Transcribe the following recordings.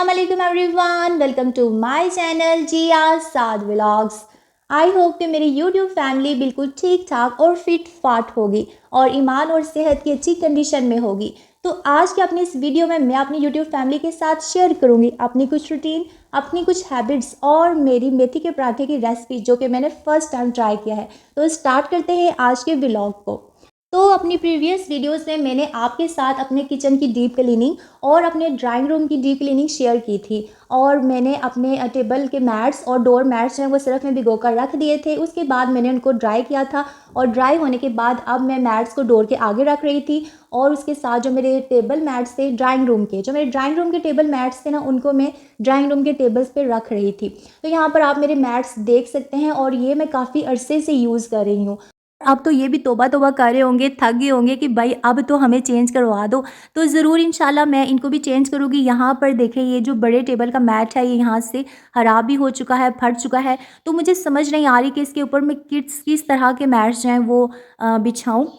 अस्सलामुअलैकुम everyone, welcome to my channel Ziya Saad vlogs. I hope कि मेरी यूट्यूब फैमिली बिल्कुल ठीक ठाक और फिट फाट होगी और ईमान और सेहत की अच्छी कंडीशन में होगी। तो आज के अपनी इस वीडियो में मैं अपनी यूट्यूब फैमिली के साथ शेयर करूंगी अपनी कुछ रूटीन, अपनी कुछ हैबिट्स और मेरी मेथी के पराठे की रेसिपी जो कि मैंने फर्स्ट टाइम ट्राई किया है। तो स्टार्ट करते हैं आज के व्लॉग को। तो अपनी प्रीवियस वीडियोस में मैंने आपके साथ अपने किचन की डीप क्लीनिंग और अपने ड्राइंग रूम की डीप क्लीनिंग शेयर की थी और मैंने अपने टेबल के मैट्स और डोर मैट्स हैं वो सर्फ में भिगो कर रख दिए थे। उसके बाद मैंने उनको ड्राई किया था और ड्राई होने के बाद अब मैं मैट्स को डोर के आगे रख रही थी और उसके साथ जो मेरे टेबल मैट्स थे ड्राइंग रूम के, जो मेरे ड्राइंग रूम के टेबल मैट्स थे ना, उनको मैं ड्राइंग रूम के टेबल्स पे रख रही थी। तो यहाँ पर आप मेरे मैट्स देख सकते हैं और ये मैं काफ़ी अरसे से यूज़ कर रही हूँ। अब तो ये भी तौबा तौबा कर रहे होंगे, थक गए होंगे कि भाई अब तो हमें चेंज करवा दो। तो ज़रूर इंशाल्लाह मैं इनको भी चेंज करूँगी। यहाँ पर देखें, ये जो बड़े टेबल का मैट है ये यहाँ से ख़राब भी हो चुका है, फट चुका है। तो मुझे समझ नहीं आ रही कि इसके ऊपर मैं किस तरह के मैट्स जो हैं वो बिछाऊँ।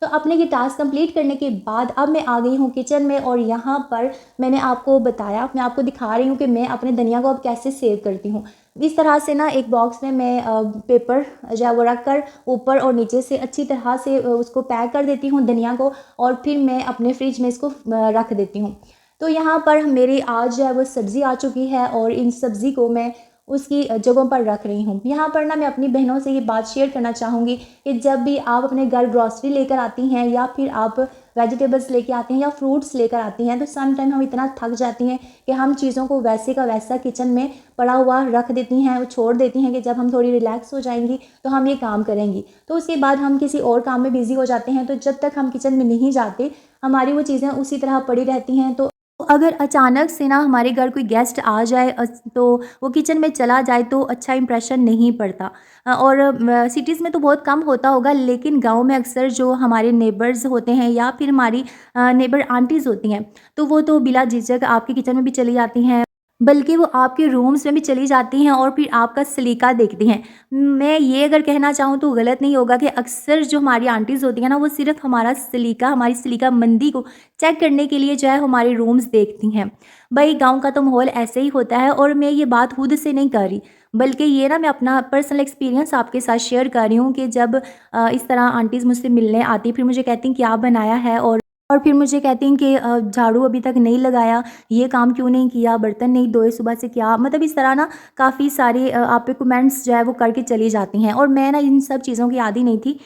तो अपने ये टास्क कंप्लीट करने के बाद अब मैं आ गई हूँ किचन में और यहाँ पर मैंने आपको बताया, मैं आपको दिखा रही हूँ कि मैं अपने धनिया को अब कैसे सेव करती हूँ। इस तरह से ना एक बॉक्स में मैं पेपर जो है वो रख कर ऊपर और नीचे से अच्छी तरह से उसको पैक कर देती हूँ धनिया को और फिर मैं अपने फ्रिज में इसको रख देती हूँ। तो यहाँ पर मेरी आज जो है वो सब्ज़ी आ चुकी है और इन सब्ज़ी को मैं उसकी जगहों पर रख रही हूँ। यहाँ पर ना मैं अपनी बहनों से ये बात शेयर करना चाहूँगी कि जब भी आप अपने घर ग्रॉसरी लेकर आती हैं या फिर आप वेजिटेबल्स लेकर आती हैं या फ्रूट्स लेकर आती हैं, तो सम टाइम हम इतना थक जाती हैं कि हम चीज़ों को वैसे का वैसा किचन में पड़ा हुआ रख देती हैं, छोड़ देती हैं कि जब हम थोड़ी रिलैक्स हो जाएंगी तो हम ये काम करेंगी। तो उसके बाद हम किसी और काम में बिज़ी हो जाते हैं। तो जब तक हम किचन में नहीं जाते हमारी वो चीज़ें उसी तरह पड़ी रहती हैं। तो अगर अचानक से ना हमारे घर कोई गेस्ट आ जाए तो वो किचन में चला जाए तो अच्छा इंप्रेशन नहीं पड़ता। और सिटीज़ में तो बहुत कम होता होगा, लेकिन गांव में अक्सर जो हमारे नेबर्स होते हैं या फिर हमारी नेबर आंटीज़ होती हैं तो वो तो बिला झिझक आपके किचन में भी चली जाती हैं, बल्कि वो आपके रूम्स में भी चली जाती हैं और फिर आपका सलीका देखती हैं। मैं ये अगर कहना चाहूँ तो गलत नहीं होगा कि अक्सर जो हमारी आंटीज़ होती हैं ना, वो सिर्फ हमारा सलीका, हमारी सलीका मंदी को चेक करने के लिए जो है हमारे रूम्स देखती हैं। भाई गाँव का तो माहौल ऐसे ही होता है और मैं ये बात खुद से नहीं कर रही, बल्कि ये ना मैं अपना पर्सनल एक्सपीरियंस आपके साथ शेयर कर रही हूँ कि जब इस तरह आंटीज़ मुझसे मिलने आती फिर मुझे कहती हैं क्या बनाया है, और फिर मुझे कहती हैं कि झाड़ू अभी तक नहीं लगाया, ये काम क्यों नहीं किया, बर्तन नहीं धोए सुबह से, क्या मतलब इस तरह ना काफ़ी सारे आप पे कमेंट्स जो है वो करके चली जाती हैं। और मैं ना इन सब चीज़ों की आदी नहीं थी,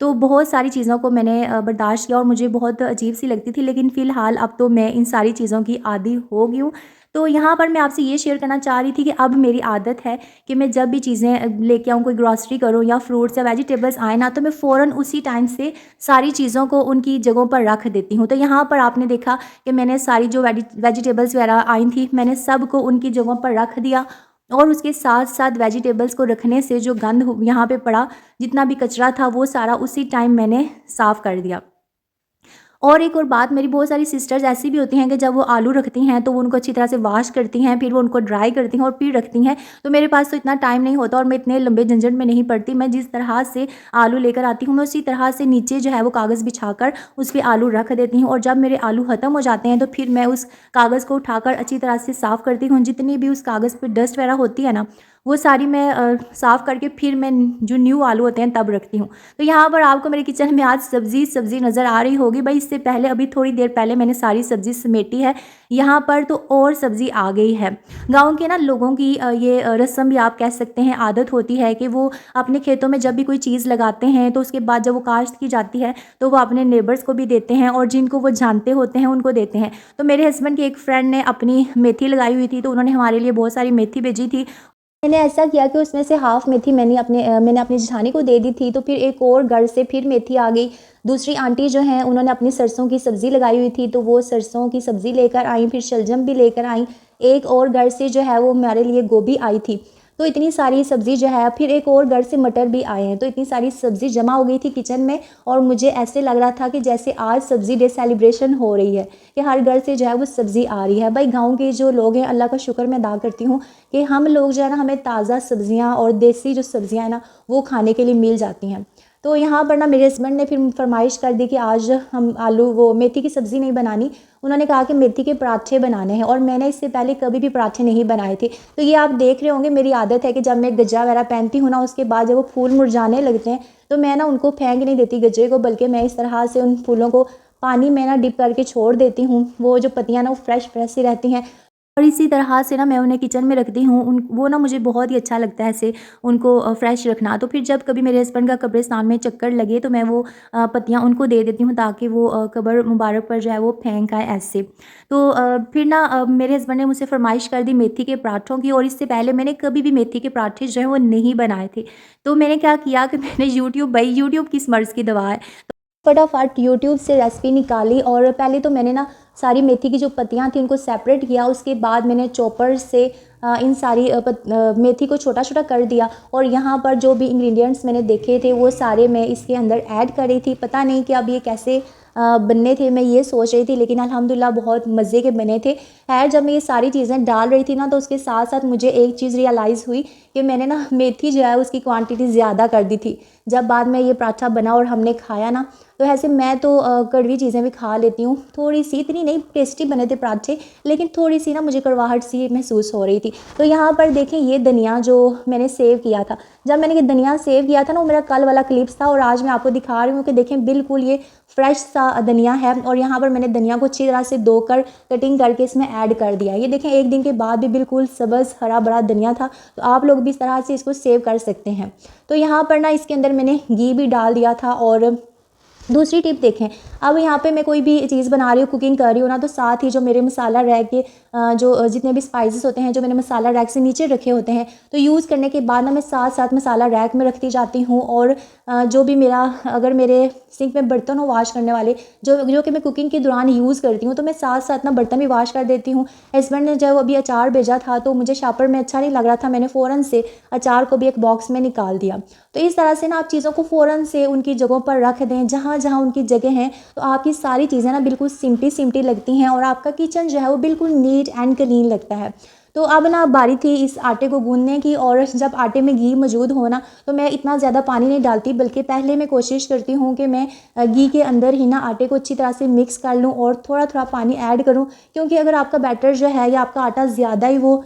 तो बहुत सारी चीज़ों को मैंने बर्दाश्त किया और मुझे बहुत अजीब सी लगती थी, लेकिन फ़िलहाल अब तो मैं इन सारी चीज़ों की आदी हो गई हूँ। तो यहाँ पर मैं आपसे ये शेयर करना चाह रही थी कि अब मेरी आदत है कि मैं जब भी चीज़ें लेके आऊँ, कोई ग्रॉसरी करूँ या फ्रूट्स या वेजिटेबल्स आए ना, तो मैं फ़ौरन उसी टाइम से सारी चीज़ों को उनकी जगहों पर रख देती हूँ। तो यहाँ पर आपने देखा कि मैंने सारी जो वेजिटेबल्स वगैरह आई थी मैंने सब को उनकी जगहों पर रख दिया और उसके साथ साथ वेजिटेबल्स को रखने से जो गंद यहाँ पे पड़ा, जितना भी कचरा था वो सारा उसी टाइम मैंने साफ़ कर दिया। और एक और बात, मेरी बहुत सारी सिस्टर्स ऐसी भी होती हैं कि जब वो आलू रखती हैं तो वो उनको अच्छी तरह से वॉश करती हैं, फिर वो उनको ड्राई करती हैं और फिर रखती हैं। तो मेरे पास तो इतना टाइम नहीं होता और मैं इतने लंबे झंझट में नहीं पड़ती। मैं जिस तरह से आलू लेकर आती हूँ मैं उसी तरह से नीचे जो है वो कागज़ बिछाकर उस पर आलू रख देती हूँ और जब मेरे आलू ख़त्म हो जाते हैं तो फिर मैं उस कागज़ को उठाकर अच्छी तरह से साफ़ करती हूँ। जितनी भी उस कागज़ पर डस्ट वगैरह होती है ना, वो सारी मैं साफ़ करके फिर मैं जो न्यू आलू होते हैं तब रखती हूँ। तो यहाँ पर आपको मेरे किचन में आज सब्ज़ी नज़र आ रही होगी। भाई इससे पहले अभी थोड़ी देर पहले मैंने सारी सब्ज़ी समेटी है, यहाँ पर तो और सब्ज़ी आ गई है। गाँव के ना लोगों की ये रस्म भी आप कह सकते हैं, आदत होती है कि वो अपने खेतों में जब भी कोई चीज़ लगाते हैं तो उसके बाद जब वो काश्त की जाती है तो वो अपने नेबर्स को भी देते हैं और जिनको वो जानते होते हैं उनको देते हैं। तो मेरे हस्बैंड की एक फ्रेंड ने अपनी मेथी लगाई हुई थी तो उन्होंने हमारे लिए बहुत सारी मेथी भेजी थी। मैंने ऐसा किया कि उसमें से हाफ़ मेथी मैंने अपनी जेठानी को दे दी थी। तो फिर एक और घर से फिर मेथी आ गई। दूसरी आंटी जो हैं उन्होंने अपनी सरसों की सब्ज़ी लगाई हुई थी तो वो सरसों की सब्ज़ी लेकर आई, फिर शलजम भी लेकर आई। एक और घर से जो है वो हमारे लिए गोभी आई थी। तो इतनी सारी सब्ज़ी जो है, फिर एक और घर से मटर भी आए हैं। तो इतनी सारी सब्ज़ी जमा हो गई थी किचन में और मुझे ऐसे लग रहा था कि जैसे आज सब्ज़ी डे सेलिब्रेशन हो रही है कि हर घर से जो है वो सब्ज़ी आ रही है। भाई गाँव के जो लोग हैं, अल्लाह का शुक्र मैं अदा करती हूँ कि हम लोग जो है ना, हमें ताज़ा सब्ज़ियाँ और देसी जो सब्ज़ियाँ हैं ना वो खाने के लिए मिल जाती हैं। तो यहाँ पर ना मेरे हस्बैंड ने फिर फरमाइश कर दी कि आज हम वो मेथी की सब्ज़ी नहीं बनानी, उन्होंने कहा कि मेथी के पराठे बनाने हैं। और मैंने इससे पहले कभी भी पराठे नहीं बनाए थे। तो ये आप देख रहे होंगे, मेरी आदत है कि जब मैं गज्जा वगैरह पहनती हूँ ना, उसके बाद जब वो फूल मुरझाने लगते हैं तो मैं ना उनको फेंक नहीं देती गज्जे को, बल्कि मैं इस तरह से उन फूलों को पानी में ना डिप करके छोड़ देती हूँ। वो जो पत्तियाँ ना वो फ्रेश फ्रेश सी रहती हैं। और इसी तरह से ना मैं उन्हें किचन में रखती हूँ। उन वो ना मुझे बहुत ही अच्छा लगता है ऐसे उनको फ्रेश रखना। तो फिर जब कभी मेरे हस्बैंड का कब्रिस्तान में चक्कर लगे तो मैं वो पत्तियाँ उनको दे देती हूँ, ताकि वो कब्र मुबारक पर जो है वो फेंक आए ऐसे। तो फिर ना मेरे हस्बैंड ने मुझसे फरमाइश कर दी मेथी के पराठों की, और इससे पहले मैंने कभी भी मेथी के पराठे जो हैं वो नहीं बनाए थे। तो मैंने क्या किया कि मैंने यूट्यूब किस मर्ज़ की दवा है, फटाफट यूट्यूब से रेसिपी निकाली। और पहले तो मैंने ना सारी मेथी की जो पत्तियाँ थी उनको सेपरेट किया। उसके बाद मैंने चॉपर से इन सारी मेथी को छोटा छोटा कर दिया। और यहाँ पर जो भी इंग्रेडिएंट्स मैंने देखे थे वो सारे मैं इसके अंदर ऐड कर रही थी। पता नहीं कि अब ये कैसे बनने थे, मैं ये सोच रही थी, लेकिन अल्हम्दुलिल्लाह बहुत मज़े के बने थे। खैर जब मैं ये सारी चीज़ें डाल रही थी ना, तो उसके साथ साथ मुझे एक चीज़ रियलाइज़ हुई कि मैंने ना मेथी जो है उसकी क्वांटिटी ज़्यादा कर दी थी। जब बाद में ये पराठा बना और हमने खाया ना, तो ऐसे मैं तो कड़वी चीज़ें भी खा लेती हूँ थोड़ी सी, इतनी नहीं टेस्टी बने थे पराठे, लेकिन थोड़ी सी ना मुझे कड़वाहट सी महसूस हो रही थी। तो यहाँ पर देखें ये धनिया जो मैंने सेव किया था, जब मैंने ये धनिया सेव किया था ना, वो मेरा कल वाला क्लिप्स था, और आज मैं आपको दिखा रही हूँ कि देखें बिल्कुल ये फ्रेश सा धनिया है। और यहाँ पर मैंने धनिया को अच्छी तरह से धोकर कटिंग करके इसमें ऐड कर दिया। ये देखें एक दिन के बाद भी बिल्कुल सब्ज़ हरा भरा धनिया था। तो आप लोग भी इस तरह से इसको सेव कर सकते हैं। तो यहाँ पर ना इसके अंदर मैंने घी भी डाल दिया था। और दूसरी टिप देखें, अब यहाँ पे मैं कोई भी चीज़ बना रही हूँ, कुकिंग कर रही हूँ ना, तो साथ ही जो मेरे मसाला रैक के जो जितने भी स्पाइसेस होते हैं जो मैंने मसाला रैक से नीचे रखे होते हैं, तो यूज़ करने के बाद ना मैं साथ साथ मसाला रैक में रखती जाती हूँ। और जो भी मेरा अगर मेरे सिंक में बर्तन हो वॉश करने वाले जो कि मैं कुकिंग के दौरान यूज़ करती हूँ, तो मैं साथ साथ ना बर्तन भी वॉश कर देती हूँ। हस्बैंड ने जब अभी अचार भेजा था तो मुझे शापर में अच्छा नहीं लग रहा था, मैंने फ़ौरन से अचार को भी एक बॉक्स में निकाल दिया। तो इस तरह से ना आप चीज़ों को फ़ौरन से उनकी जगहों पर रख दें जहाँ जहाँ उनकी जगह है, तो आपकी सारी चीज़ें ना बिल्कुल सिम्पली सिम्पली लगती हैं, और आपका किचन जो है वो बिल्कुल नीट एंड क्लीन लगता है। तो अब ना बारी थी इस आटे को गूंदने की, और जब आटे में घी मौजूद हो ना, तो मैं इतना ज़्यादा पानी नहीं डालती, बल्कि पहले मैं कोशिश करती हूँ कि मैं घी के अंदर ही ना आटे को अच्छी तरह से मिक्स कर लूँ और थोड़ा थोड़ा पानी ऐड करूँ। क्योंकि अगर आपका बैटर जो है या आपका आटा ज़्यादा ही वो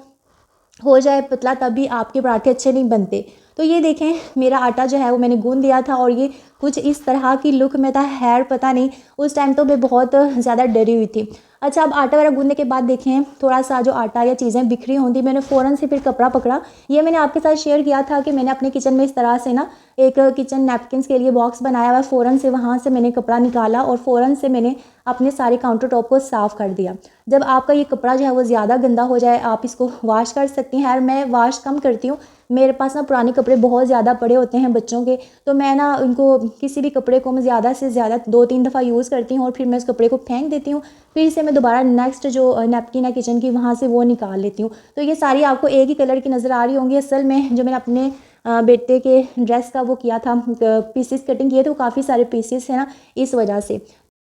हो जाए पतला, तभी आपके पराठे अच्छे नहीं बनते। तो ये देखें मेरा आटा जो है वो मैंने गूंद दिया था, और ये कुछ इस तरह की लुक में था। खैर पता नहीं, उस टाइम तो मैं बहुत ज़्यादा डरी हुई थी। अच्छा, अब आटा वगैरह गूंदने के बाद देखें थोड़ा सा जो आटा या चीज़ें बिखरी होती, मैंने फ़ौरन से फिर कपड़ा पकड़ा। ये मैंने आपके साथ शेयर किया था कि मैंने अपने किचन में इस तरह से ना एक किचन नैपकिन्स के लिए बॉक्स बनाया हुआ। फ़ौरन से वहाँ से मैंने कपड़ा निकाला और फ़ौरन से मैंने अपने सारे काउंटर टॉप को साफ़ कर दिया। जब आपका ये कपड़ा जो है वो ज़्यादा गंदा हो जाए, आप इसको वॉश कर सकती हैं। यार मैं वॉश कम करती हूँ, मेरे पास ना पुराने कपड़े बहुत ज़्यादा पड़े होते हैं बच्चों के, तो मैं ना उनको किसी भी कपड़े को मैं ज़्यादा से ज़्यादा 2-3 दफ़ा यूज़ करती हूँ, और फिर मैं उस कपड़े को फेंक देती हूँ। फिर से मैं दोबारा नेक्स्ट जो नैपकिन है किचन की वहाँ से वो निकाल लेती हूँ। तो ये सारी आपको एक ही कलर की नज़र आ रही होंगी। असल में जो मैंने अपने बेटे के ड्रेस का वो किया था, पीसेस कटिंग किए थे, वो काफ़ी सारे पीसेस हैं ना, इस वजह से।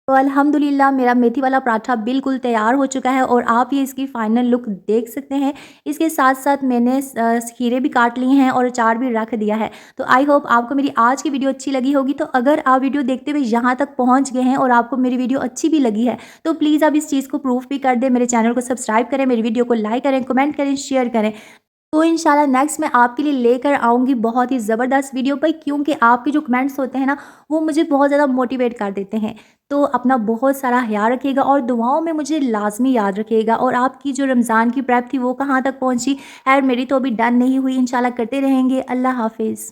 तो अल्हम्दुलिल्लाह मेरा मेथी वाला पराठा बिल्कुल तैयार हो चुका है, और आप ये इसकी फ़ाइनल लुक देख सकते हैं। इसके साथ साथ मैंने खीरे भी काट लिए हैं और अचार भी रख दिया है। तो आई होप आपको मेरी आज की वीडियो अच्छी लगी होगी। तो अगर आप वीडियो देखते हुए यहाँ तक पहुँच गए हैं और आपको मेरी वीडियो अच्छी भी लगी है, तो प्लीज़ आप इस चीज़ को प्रूफ भी कर दें। मेरे चैनल को सब्सक्राइब करें, मेरी वीडियो को लाइक करें, कमेंट करें, शेयर करें। तो इंशाल्लाह नेक्स्ट मैं आपके लिए लेकर आऊँगी बहुत ही ज़बरदस्त वीडियो पर, क्योंकि आपके जो कमेंट्स होते हैं ना, वो मुझे बहुत ज़्यादा मोटिवेट कर देते हैं। तो अपना बहुत सारा ख्याल रखिएगा, और दुआओं में मुझे लाज़मी याद रखिएगा। और आपकी जो रमज़ान की प्रेप थी वो कहाँ तक पहुँची? खैर मेरी तो अभी डन नहीं हुई, इंशाल्लाह करते रहेंगे। अल्लाह हाफ़िज़।